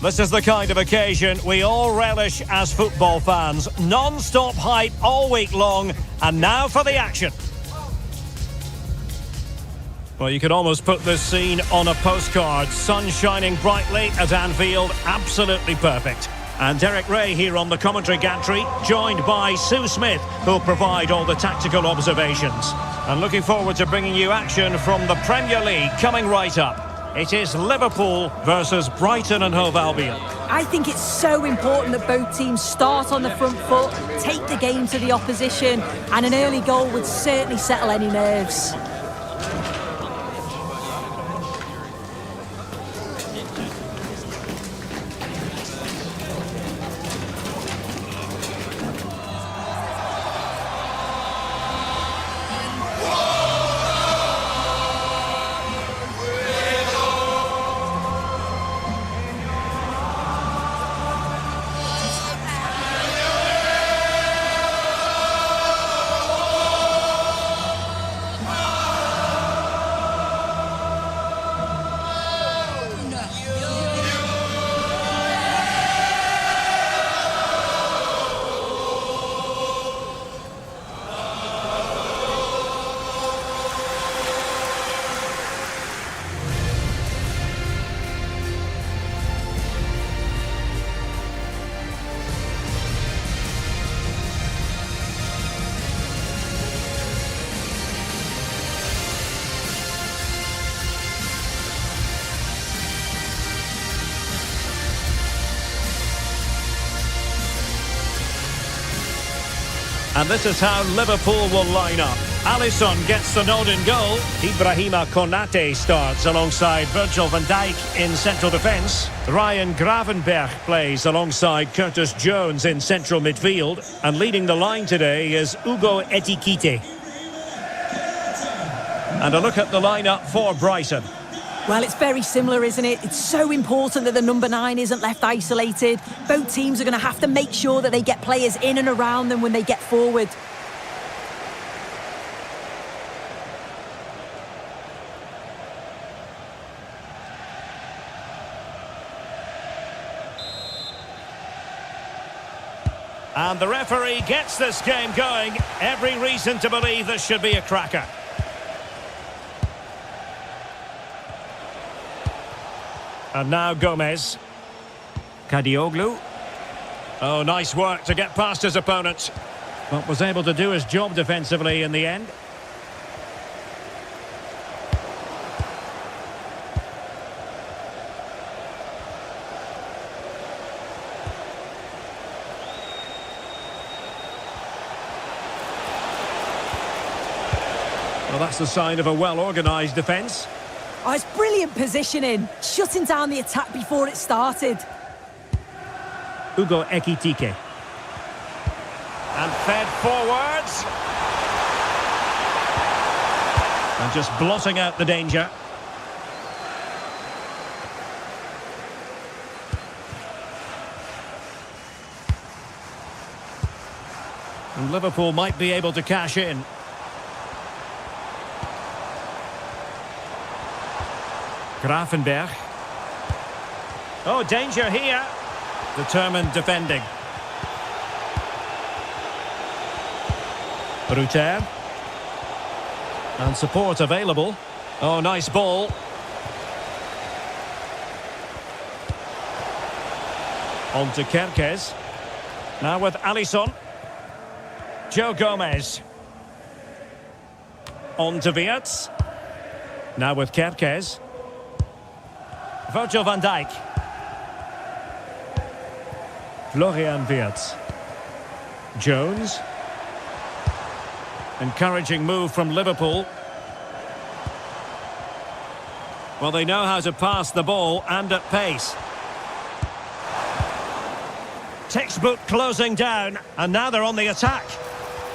This is the kind of occasion we all relish as football fans. Non-stop hype all week long, and now for the action. Well, you could almost put this scene on a postcard. Sun shining brightly at Anfield, absolutely perfect. And Derek Ray here on the commentary gantry, joined by Sue Smith, who'll provide all the tactical observations. And looking forward to bringing you action from the Premier League coming right up. It is Liverpool versus Brighton and Hove Albion. I think it's so important that both teams start on the front foot, take the game to the opposition, and an early goal would certainly settle any nerves. And this is how Liverpool will line up. Alisson gets the nod in goal. Ibrahima Konate starts alongside Virgil van Dijk in central defence. Ryan Gravenberch plays alongside Curtis Jones in central midfield. And leading the line today is Ugo Ekitike. And a look at the lineup for Brighton. Well, it's very similar, isn't it? It's so important that the number 9 isn't left isolated. Both teams are going to have to make sure that they get players in and around them when they get forward. And the referee gets this game going. Every reason to believe this should be a cracker. And now Gomez. Kadioglu. Oh, nice work to get past his opponent. But was able to do his job defensively in the end. Well, that's the sign of a well-organised defence. Oh, it's brilliant positioning, shutting down the attack before it started. Ugo Ekitike. And fed forwards. And just blotting out the danger. And Liverpool might be able to cash in. Gravenberch. Oh, danger here. Determined defending. Ruter. And support available. Oh, nice ball. On to Kerkez. Now with Alisson. Joe Gomez. On to Wirtz. Now with Kerkez. Virgil van Dijk. Florian Wirtz. Jones. Encouraging move from Liverpool. Well, they know how to pass the ball and at pace. Textbook closing down, and now they're on the attack.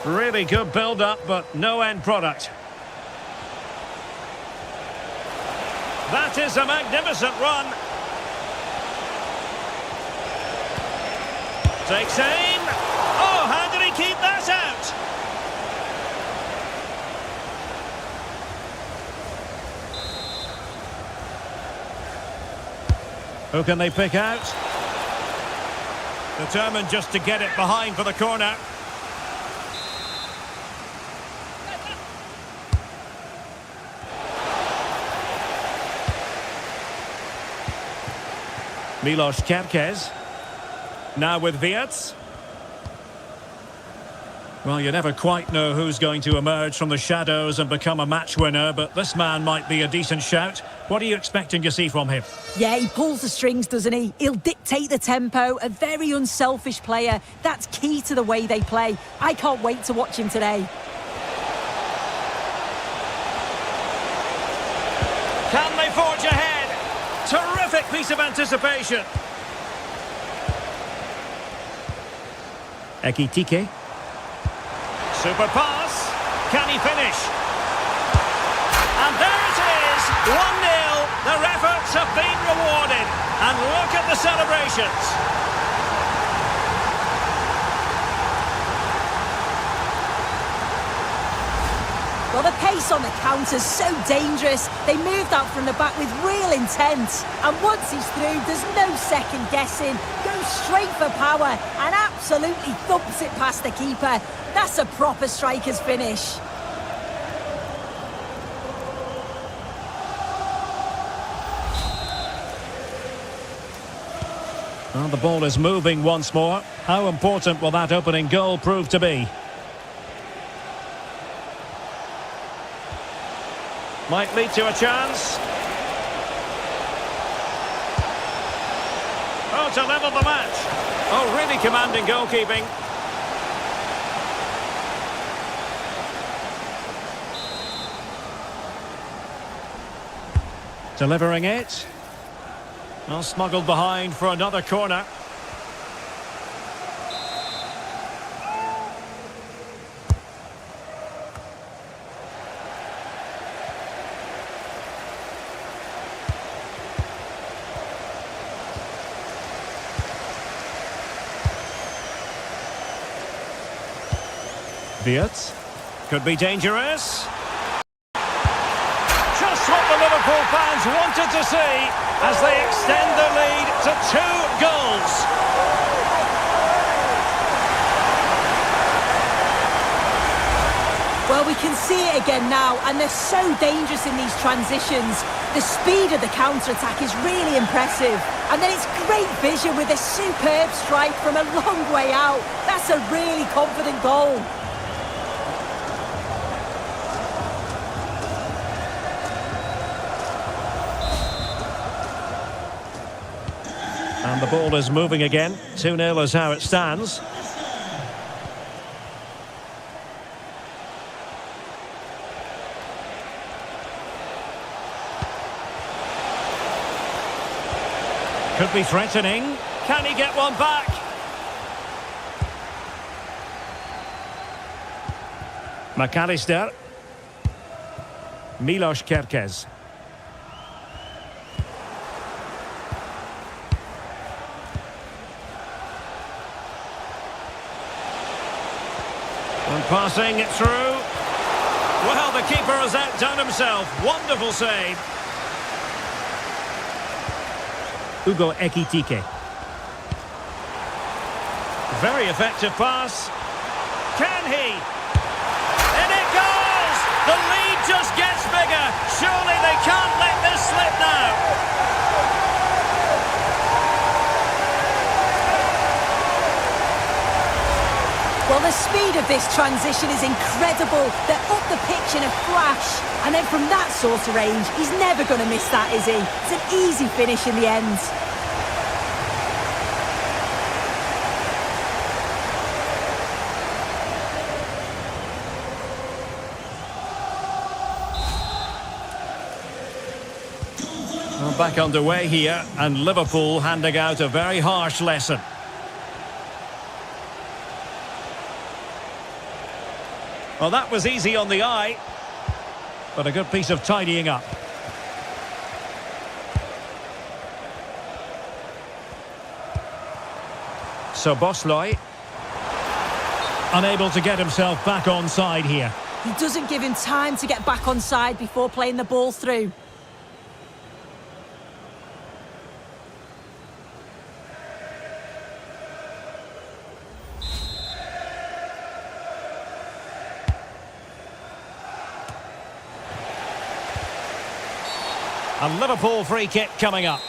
Really good build-up, but no end product. That is a magnificent run. Takes aim. Oh, how did he keep that out? Who can they pick out? Determined just to get it behind for the corner. Milos Kerkez. Now with Wirtz. Well, you never quite know who's going to emerge from the shadows and become a match winner, but this man might be a decent shout. What are you expecting to see from him? Yeah, he pulls the strings, doesn't he? He'll dictate the tempo, a very unselfish player. That's key to the way they play. I can't wait to watch him today. Can they forge ahead? Terrific piece of anticipation. Ekitike. Super pass. Can he finish? And there it is, 1-0. Their efforts have been rewarded. And look at the celebrations. Well, the pace on the counter's so dangerous. They moved out from the back with real intent. And once he's through, there's no second guessing. Goes straight for power and absolutely thumps it past the keeper. That's a proper striker's finish. Well, the ball is moving once more. How important will that opening goal prove to be? Might lead to a chance. Oh, to level the match. Oh, really commanding goalkeeping. Delivering it. Well, smuggled behind for another corner. Wirtz. Could be dangerous. Just what the Liverpool fans wanted to see as they extend their lead to 2 goals. Well, we can see it again now, and they're so dangerous in these transitions. The speed of the counter-attack is really impressive. And then it's great vision with a superb strike from a long way out. That's a really confident goal. And the ball is moving again. 2-0 is how it stands. Could be threatening. Can he get one back? McAllister. Milos Kerkez. And passing it through. Well, the keeper has outdone himself. Wonderful save. Hugo Ekitike. Very effective pass. Can he? In it goes! The lead just gets bigger. Surely they can't let this slip now. Well, the speed of this transition is incredible. They're up the pitch in a flash. And then from that sort of range, he's never going to miss that, is he? It's an easy finish in the end. Well, back underway here, and Liverpool handing out a very harsh lesson. Well, that was easy on the eye, but a good piece of tidying up. So Bosloy, unable to get himself back on side here. He doesn't give him time to get back on side before playing the ball through. A Liverpool free kick coming up.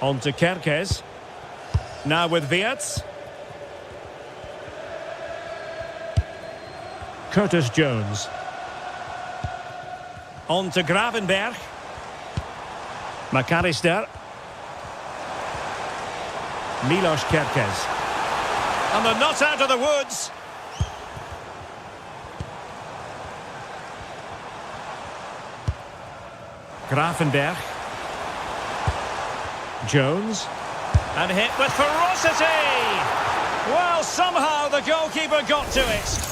On to Kerkez. Now with Wirtz. Curtis Jones. On to Gravenberg. McAllister. Milos Kerkez. And they're not out of the woods. Gravenberg. Jones. And hit with ferocity. Well, somehow the goalkeeper got to it.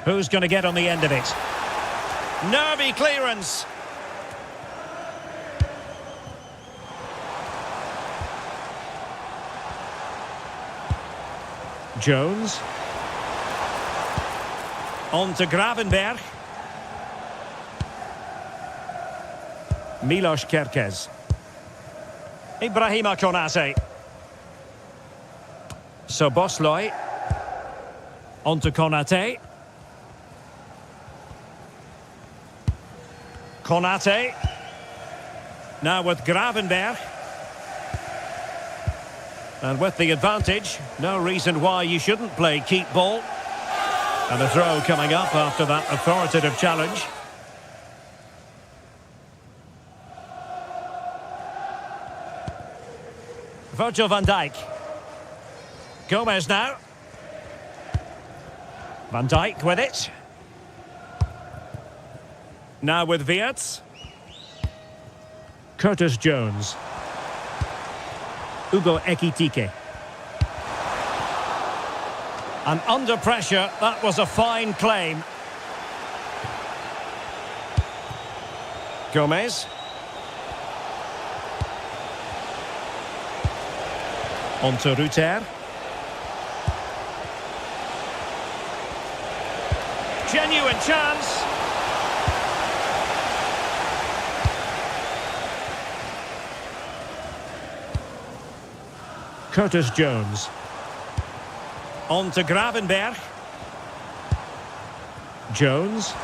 Who's going to get on the end of it? Nervy clearance. Jones. On to Gravenberg. Milos Kerkez. Ibrahima Konate. Szoboszlai. On to Konate. Konate. Now with Gravenberg. And with the advantage, no reason why you shouldn't play keep ball. And a throw coming up after that authoritative challenge. Virgil van Dijk. Gomez now. Van Dijk with it. Now with Wirtz. Curtis Jones. Ugo Ekitike. And under pressure, that was a fine claim. Gomez. On to Ruter. Genuine chance. Curtis Jones. On to Gravenberg. Jones.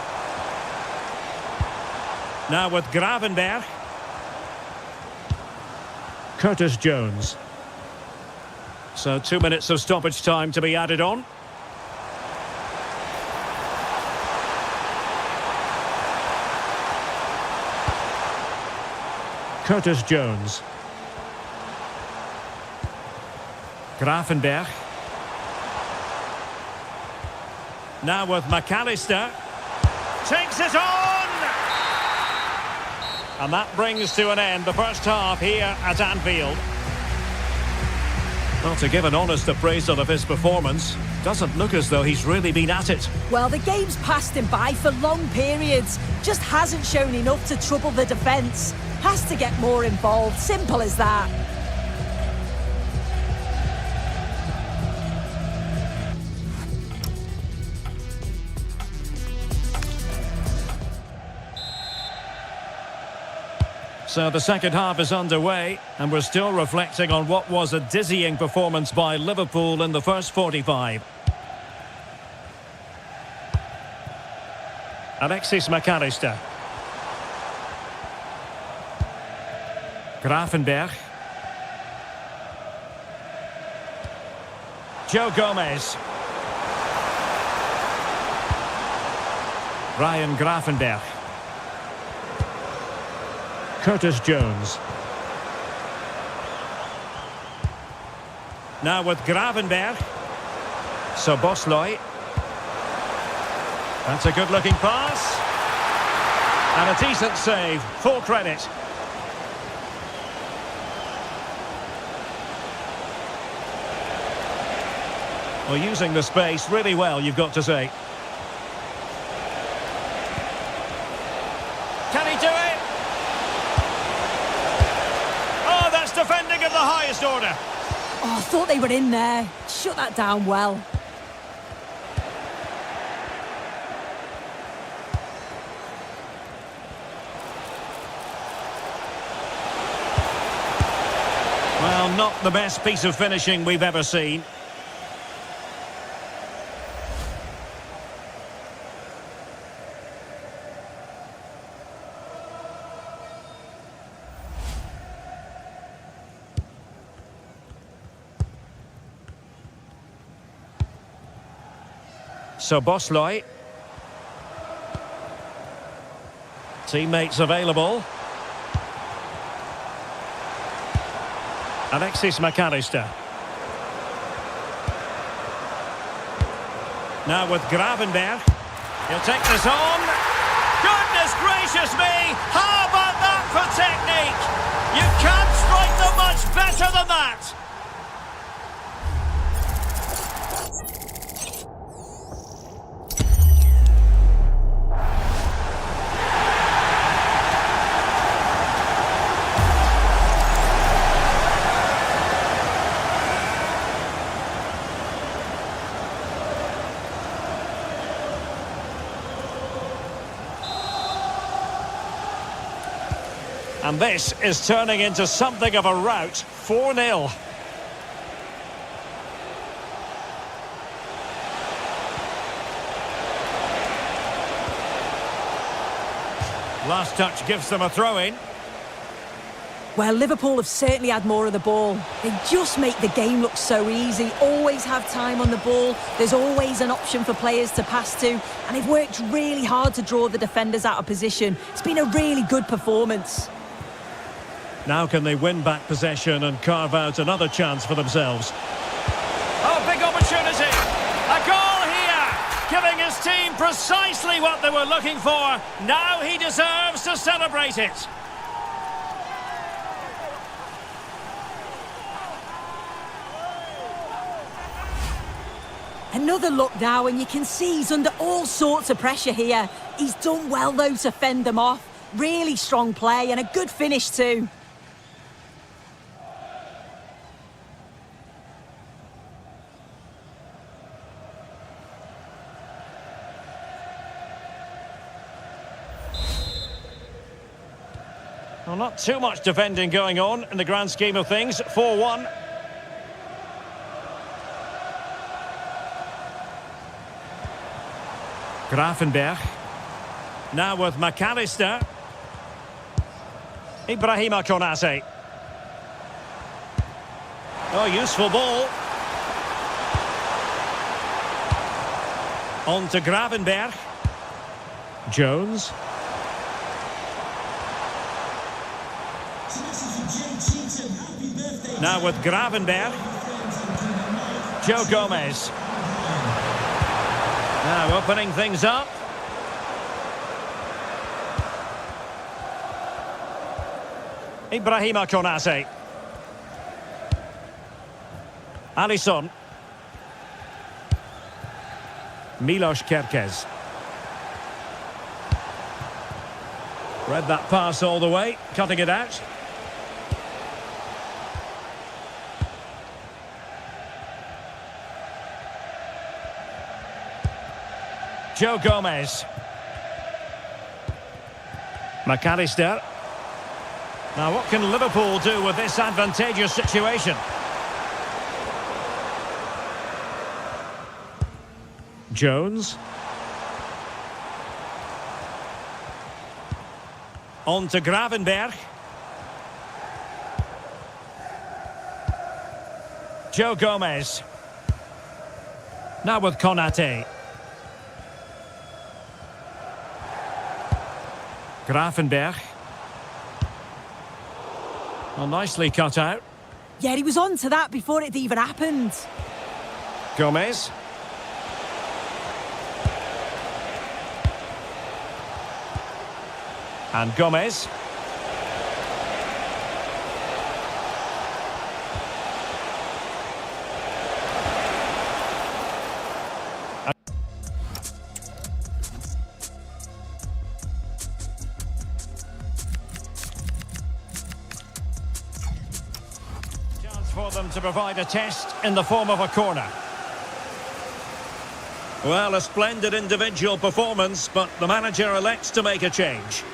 Now with Gravenberg. Curtis Jones. So 2 minutes of stoppage time to be added on. Curtis Jones. Gravenberg. Now with McAllister. Takes it on! And that brings to an end the first half here at Anfield. Well, to give an honest appraisal of his performance, doesn't look as though he's really been at it. Well, the game's passed him by for long periods. Just hasn't shown enough to trouble the defence. Has to get more involved. Simple as that. So the second half is underway, and we're still reflecting on what was a dizzying performance by Liverpool in the first 45. Alexis McAllister. Gravenberg. Joe Gomez. Ryan Gravenberg. Curtis Jones. Now with Gravenberg. Szoboszlai. That's a good-looking pass. And a decent save. Full credit. Well, using the space really well, you've got to say. Can he do it? Oh, that's defending of the highest order. Oh, I thought they were in there. Shut that down well. Well, not the best piece of finishing we've ever seen. So Bosloy. Teammates available. Alexis McAllister. Now with Gravenberg. He'll take this on. Goodness gracious me! How about that for technique? You can't strike them much better than that! And this is turning into something of a rout. 4-0. Last touch gives them a throw-in. Well, Liverpool have certainly had more of the ball. They just make the game look so easy, always have time on the ball. There's always an option for players to pass to, and they've worked really hard to draw the defenders out of position. It's been a really good performance. Now can they win back possession and carve out another chance for themselves? Oh, big opportunity! A goal here! Giving his team precisely what they were looking for. Now he deserves to celebrate it. Another look now, and you can see he's under all sorts of pressure here. He's done well, though, to fend them off. Really strong play and a good finish too. Well, not too much defending going on in the grand scheme of things. 4-1. Gravenberg. Now with McAllister. Ibrahima Konate. Oh, useful ball. On to Gravenberg. Jones. Now with Gravenberg. Joe Gomez. Now opening things up. Ibrahima Konate. Alisson. Milos Kerkez. Read that pass all the way, cutting it out. Joe Gomez. McAllister. Now what can Liverpool do with this advantageous situation? Jones. On to Gravenberg. Joe Gomez. Now with Konate. Gravenberg. Well, nicely cut out. Yeah, he was on to that before it even happened. Gomez. And Gomez. Chance for them to provide a test in the form of a corner. Well, a splendid individual performance, but the manager elects to make a change.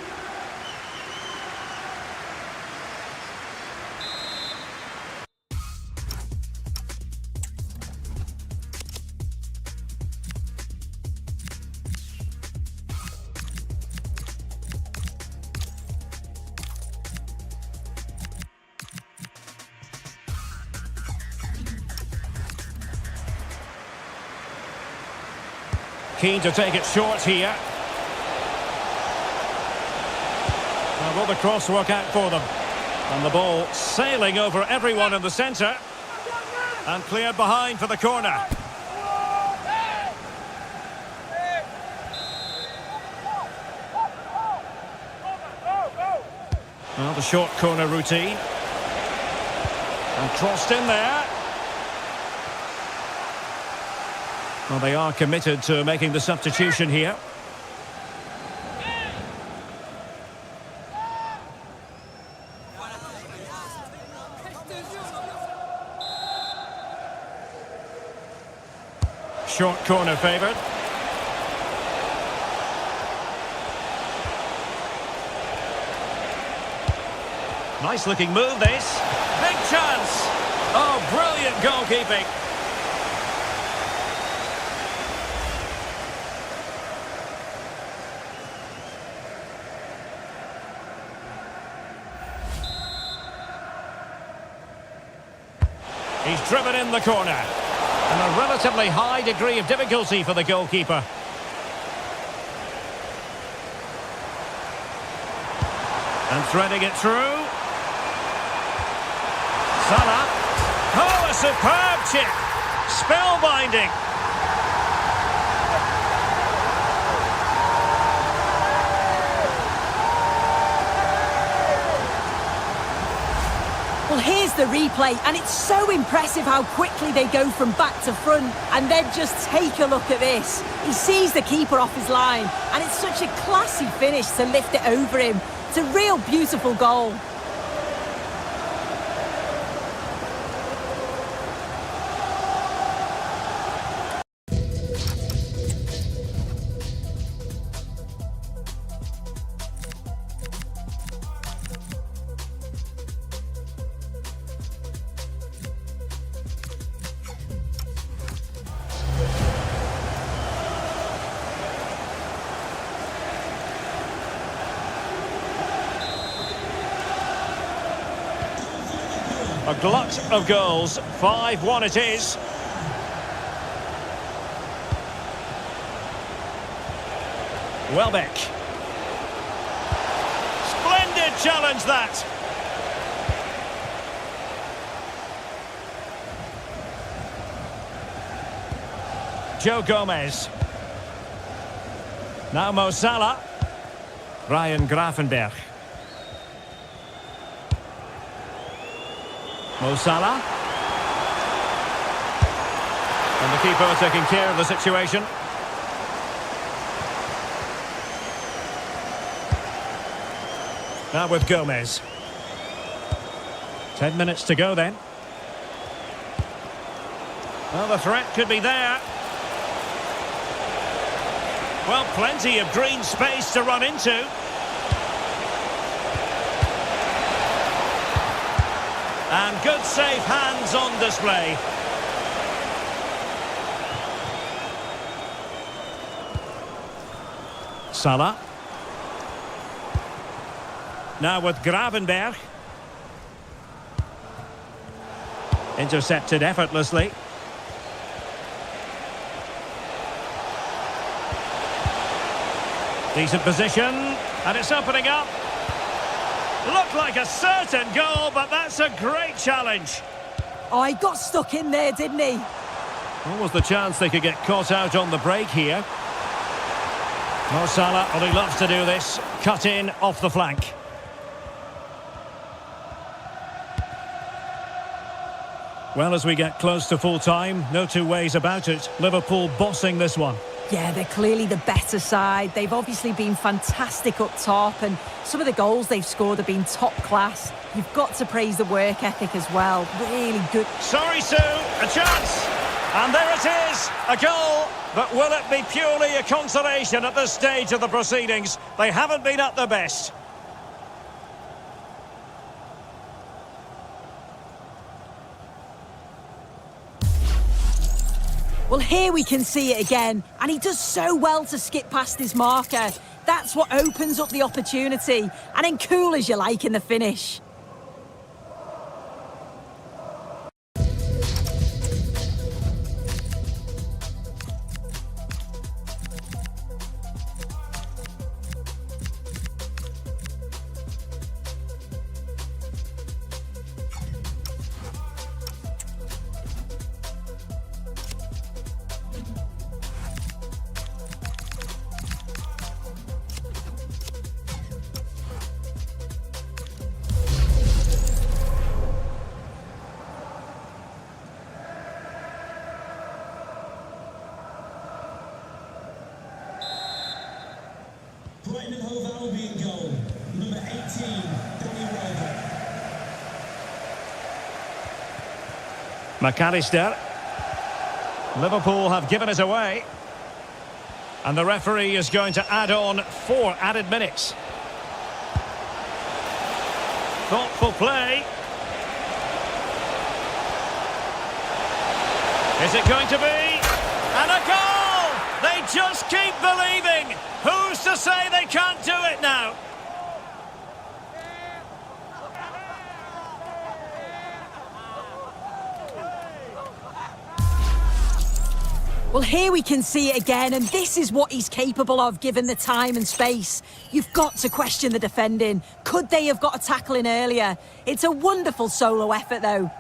Keen to take it short here. Now, will the cross work out for them? And the ball sailing over everyone in the centre. And cleared behind for the corner. Well, the short corner routine. And crossed in there. Well, they are committed to making the substitution here. Short corner favoured. Nice looking move this. Big chance. Oh, brilliant goalkeeping. He's driven in the corner. And a relatively high degree of difficulty for the goalkeeper. And threading it through. Salah. Oh, a superb chip. Spellbinding. Well, here's the replay, and it's so impressive how quickly they go from back to front. And then just take a look at this. He sees the keeper off his line, and it's such a classy finish to lift it over him. It's a real beautiful goal. A glut of goals, 5-1 it is. Welbeck. Splendid challenge that. Joe Gomez. Now Mo Salah. Ryan Gravenberch. Mo Salah. And the keeper taking care of the situation. Now with Gomez. 10 minutes to go then. Well, the threat could be there. Well, plenty of green space to run into. And good safe hands on display. Salah. Now with Gravenberch. Intercepted effortlessly. Decent position. And it's opening up. Looked like a certain goal, but that's a great challenge. Oh, he got stuck in there, didn't he? What was the chance they could get caught out on the break here? Mo Salah, well, he loves to do this. Cut in off the flank. Well, as we get close to full time, no two ways about it. Liverpool bossing this one. Yeah, they're clearly the better side. They've obviously been fantastic up top, and some of the goals they've scored have been top class. You've got to praise the work ethic as well. Really good. Sorry, Sue, a chance. And there it is, a goal. But will it be purely a consolation at this stage of the proceedings? They haven't been at their best. Well, here we can see it again, and he does so well to skip past his marker. That's what opens up the opportunity, and then cool as you like in the finish. Brighton and Hove Albion goal, number 18, Danny Welbeck. McAllister. Liverpool have given it away. And the referee is going to add on 4 added minutes. Thoughtful play. Is it going to be? And a goal! They just keep believing. Who's to say they can't do it now? Well, here we can see it again, and this is what he's capable of given the time and space. You've got to question the defending. Could they have got a tackle in earlier? It's a wonderful solo effort, though.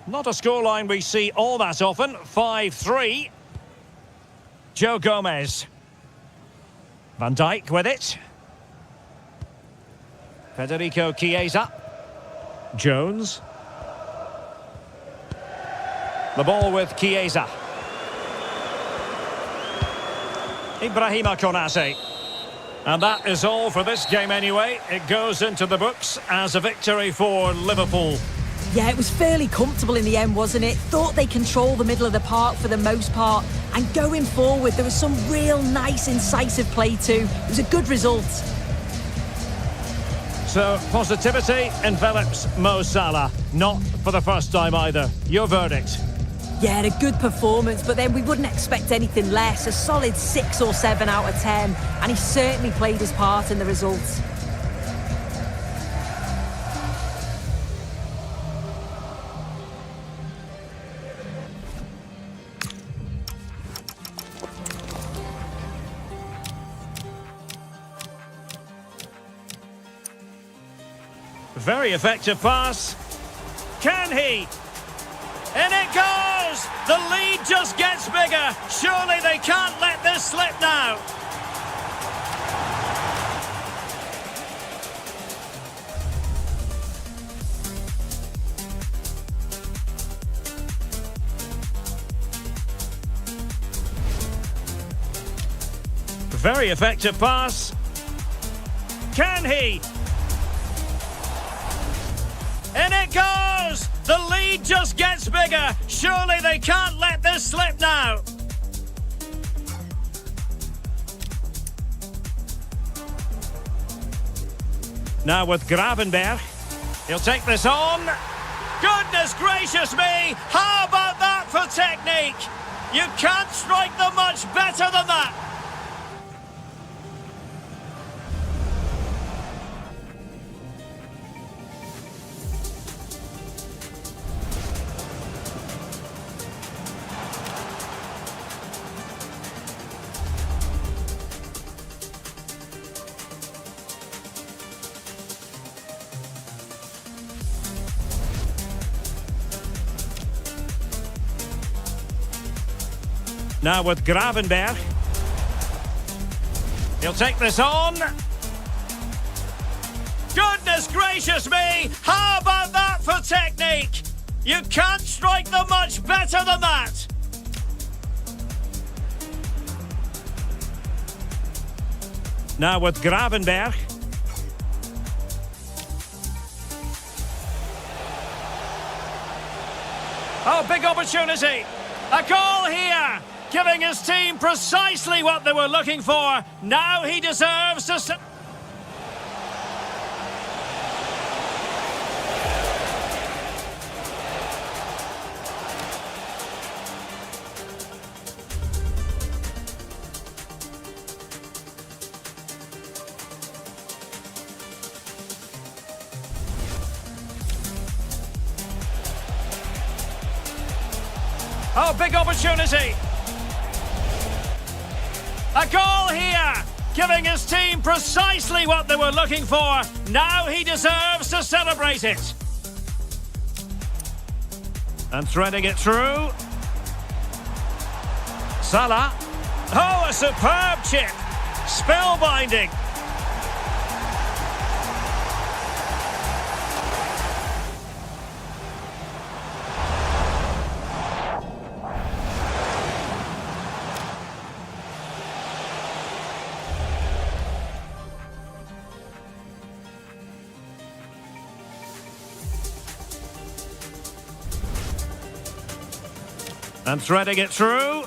Not a scoreline we see all that often. 5-3. Joe Gomez. Van Dijk with it. Federico Chiesa. Jones. The ball with Chiesa. Ibrahima Konate. And that is all for this game anyway. It goes into the books as a victory for Liverpool. Yeah, it was fairly comfortable in the end, wasn't it? Thought they controlled the middle of the park for the most part. And going forward, there was some real nice, incisive play too. It was a good result. So, positivity envelops Mo Salah. Not for the first time either. Your verdict? Yeah, a good performance, but then we wouldn't expect anything less. A solid 6 or 7 out of 10. And he certainly played his part in the results. Very effective pass. Can he? In it goes! The lead just gets bigger. Surely they can't let this slip now. Very effective pass. Can he? In it goes! The lead just gets bigger. Surely they can't let this slip now. Now with Gravenberg. He'll take this on. Goodness gracious me! How about that for technique? You can't strike them much better than that. Now with Gravenberg. He'll take this on. Goodness gracious me! How about that for technique? You can't strike them much better than that. Now with Gravenberg. Oh, big opportunity. A goal here. Giving his team precisely what they were looking for. Now he deserves to... Oh, big opportunity. A goal here, giving his team precisely what they were looking for. Now he deserves to celebrate it. And threading it through. Salah. Oh, a superb chip. Spellbinding. And threading it through.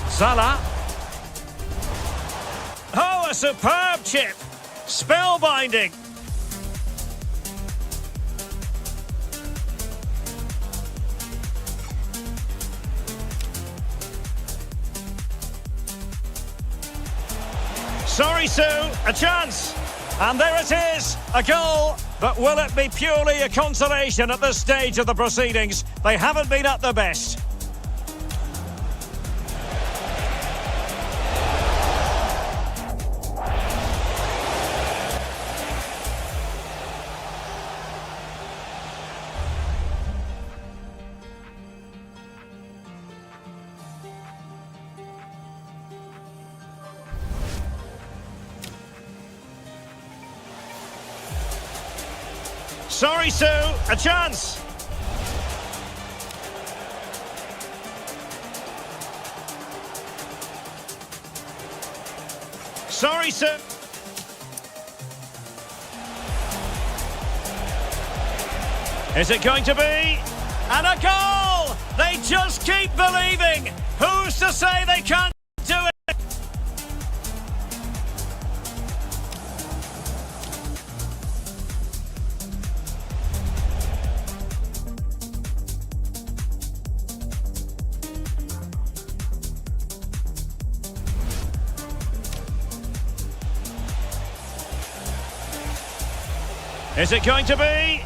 Salah. Oh, a superb chip. Spellbinding. Sorry, Sue, a chance. And there it is, a goal. But will it be purely a consolation at this stage of the proceedings? They haven't been at their best. Sorry, Sue, a chance. Sorry, Sue. Is it going to be? And a goal! They just keep believing. Who's to say they can't do it? Is it going to be?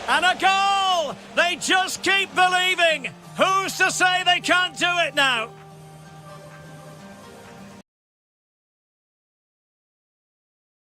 And a goal! They just keep believing. Who's to say they can't do it now?